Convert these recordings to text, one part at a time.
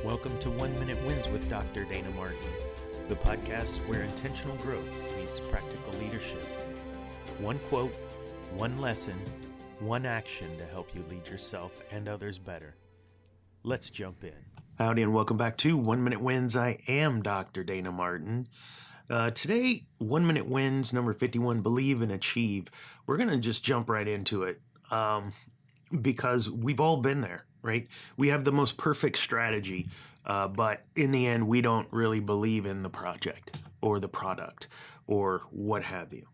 Welcome to 1 Minute Wins with Dr. Dana Martin, the podcast where intentional growth meets practical leadership. One quote, one lesson, one action to help you lead yourself and others better. Let's jump in. Howdy and welcome back to 1 Minute Wins. I am Dr. Dana Martin. Today, 1 Minute Wins, number 51, Believe and Achieve. We're going to just jump right into it because we've all been there, right? We have the most perfect strategy, but in the end, we don't really believe in the project or the product or what have you.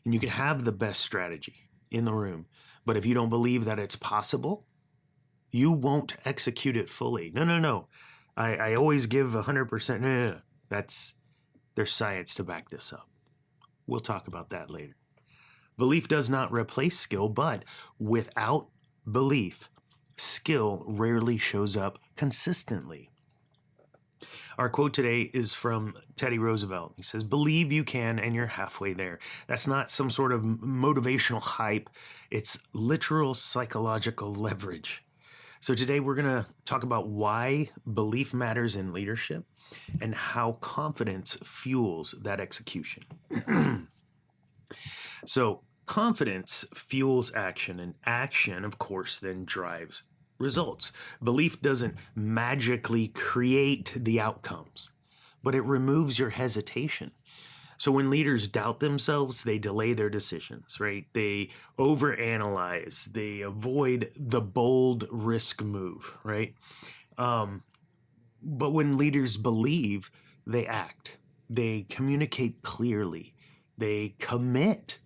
And you can have the best strategy in the room, but if you don't believe that it's possible, you won't execute it fully. No. I always give 100%. No. There's science to back this up. We'll talk about that later. Belief does not replace skill, but without belief, skill rarely shows up consistently. Our quote today is from Teddy Roosevelt. He says, "Believe you can and you're halfway there." That's not some sort of motivational hype. It's literal psychological leverage. So today we're going to talk about why belief matters in leadership and how confidence fuels that execution. So confidence fuels action, and action, of course, then drives results. Belief doesn't magically create the outcomes, but it removes your hesitation. So when leaders doubt themselves, they delay their decisions, right? They overanalyze, they avoid the bold risk move, right? But when leaders believe, they act, they communicate clearly, they commit.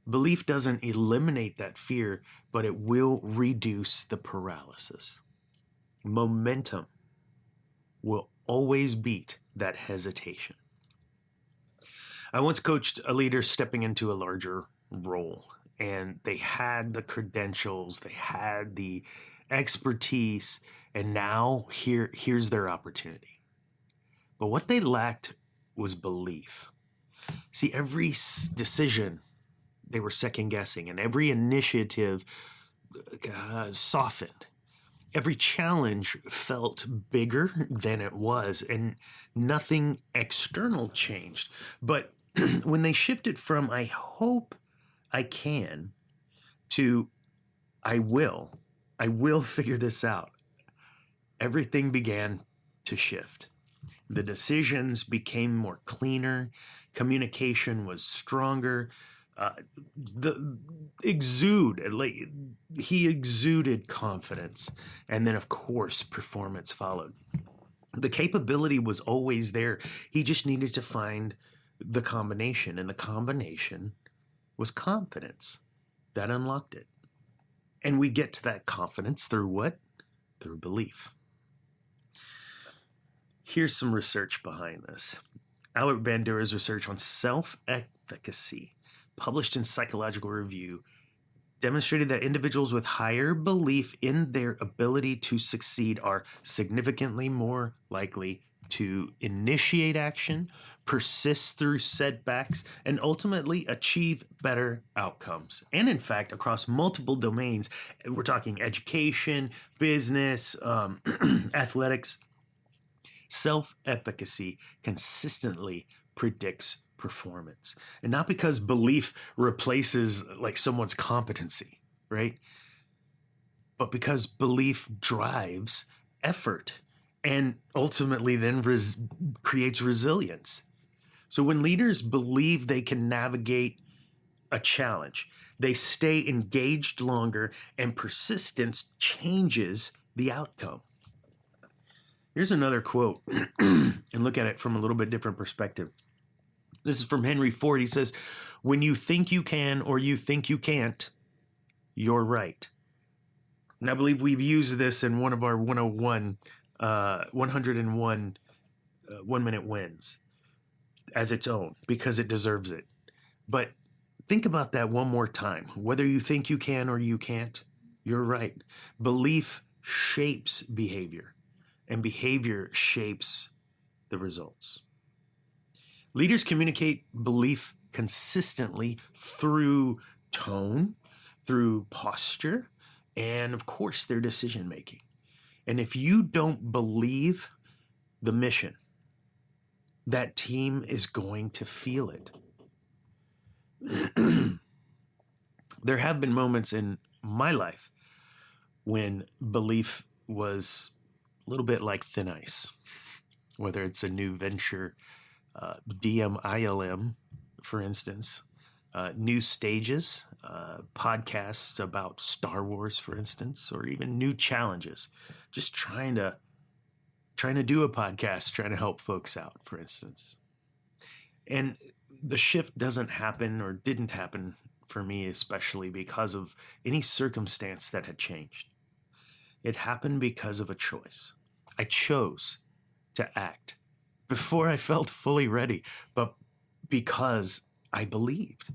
Belief doesn't eliminate that fear, but it will reduce the paralysis. Momentum will always beat that hesitation. I once coached a leader stepping into a larger role, and they had the credentials, they had the expertise, and now here's their opportunity. But what they lacked was belief. See, every decision they were second guessing, and every initiative softened. Every challenge felt bigger than it was, and nothing external changed. But when they shifted from "I hope I can" to I will figure this out, everything began to shift. The decisions became more cleaner, communication was stronger, he exuded confidence, and then of course performance followed. The capability was always there. He just needed to find the combination, and the combination was confidence. That unlocked it. And we get to that confidence through what? Through belief. Here's some research behind this. Albert Bandura's research on self-efficacy, published in Psychological Review, demonstrated that individuals with higher belief in their ability to succeed are significantly more likely to initiate action, persist through setbacks, and ultimately achieve better outcomes. And in fact, across multiple domains, we're talking education, business, athletics, self-efficacy consistently predicts performance. And not because belief replaces like someone's competency, right? But because belief drives effort and ultimately then creates resilience. So when leaders believe they can navigate a challenge, they stay engaged longer, and persistence changes the outcome. Here's another quote, and look at it from a little bit different perspective. This is from Henry Ford. He says, "When you think you can or you think you can't, you're right." And I believe we've used this in one of our 101 1 Minute Wins as its own, because it deserves it. But think about that one more time. Whether you think you can or you can't, you're right. Belief shapes behavior, and behavior shapes the results. Leaders communicate belief consistently through tone, through posture, and of course their decision making. And if you don't believe the mission, that team is going to feel it. There have been moments in my life when belief was a little bit like thin ice, whether it's a new venture, DMILM, for instance, new stages, podcasts about Star Wars, for instance, or even new challenges. Just trying to do a podcast, trying to help folks out, for instance. And the shift doesn't happen, or didn't happen for me, especially because of any circumstance that had changed. It happened because of a choice. I chose to act before I felt fully ready, but because I believed.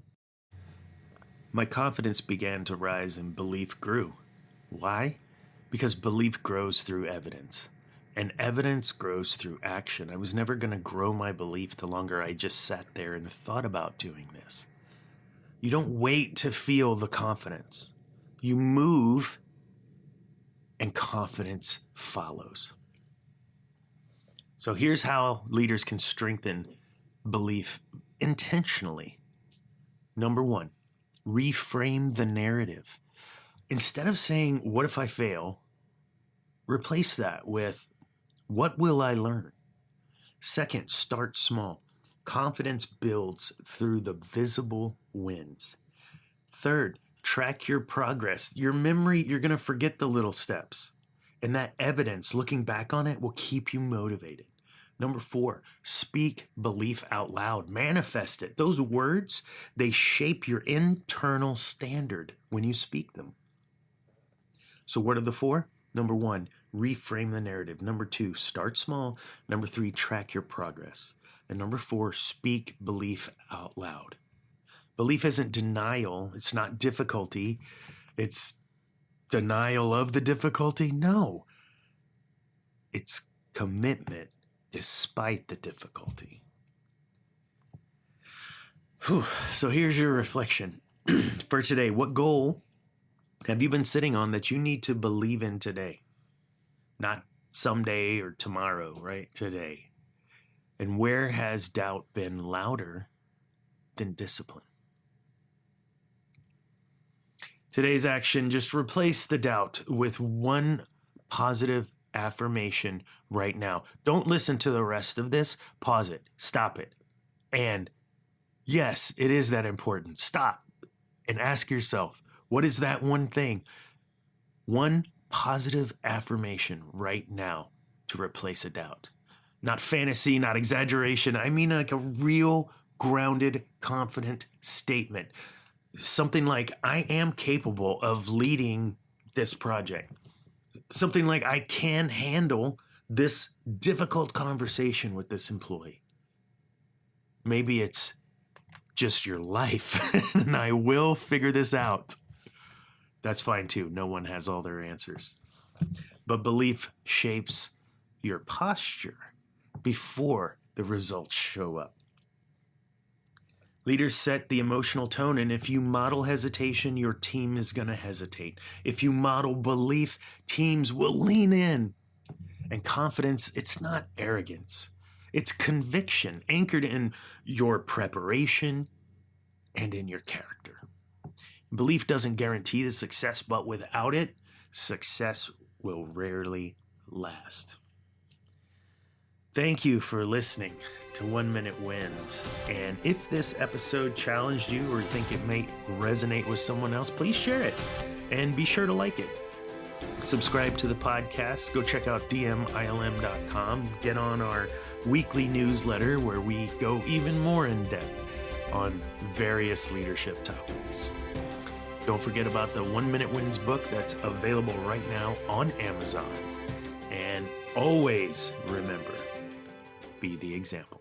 My confidence began to rise and belief grew. Why? Because belief grows through evidence, and evidence grows through action. I was never going to grow my belief the longer I just sat there and thought about doing this. You don't wait to feel the confidence. You move, and confidence follows. So here's how leaders can strengthen belief intentionally. Number one, reframe the narrative. Instead of saying, "What if I fail?" replace that with, "What will I learn?" Second, start small. Confidence builds through the visible wins. Third, track your progress. Your memory, you're going to forget the little steps. And that evidence, looking back on it, will keep you motivated. Number four, speak belief out loud. Manifest it. Those words, they shape your internal standard when you speak them. So what are the four? Number one, reframe the narrative. Number two, start small. Number three, track your progress. And number four, speak belief out loud. Belief isn't denial. It's not difficulty. It's denial of the difficulty. No. It's commitment despite the difficulty. Whew. So here's your reflection for today. What goal have you been sitting on that you need to believe in today? Not someday or tomorrow, right? Today. And where has doubt been louder than discipline? Today's action, just replace the doubt with one positive affirmation right now. Don't listen to the rest of this. Pause it. Stop it. And yes, it is that important. Stop and ask yourself, what is that one thing? One positive affirmation right now to replace a doubt. Not fantasy, not exaggeration. I mean like a real, grounded, confident statement. Something like, I am capable of leading this project. Something like, I can handle this difficult conversation with this employee. Maybe it's just your life and I will figure this out. That's fine too. No one has all their answers. But belief shapes your posture before the results show up. Leaders set the emotional tone, and if you model hesitation, your team is going to hesitate. If you model belief, teams will lean in. And confidence, it's not arrogance. It's conviction anchored in your preparation and in your character. Belief doesn't guarantee the success, but without it, success will rarely last. Thank you for listening to 1 Minute Wins. And if this episode challenged you or think it may resonate with someone else, please share it and be sure to like it. Subscribe to the podcast. Go check out dmilm.com. Get on our weekly newsletter where we go even more in depth on various leadership topics. Don't forget about the 1 Minute Wins book that's available right now on Amazon. And always remember, be the example.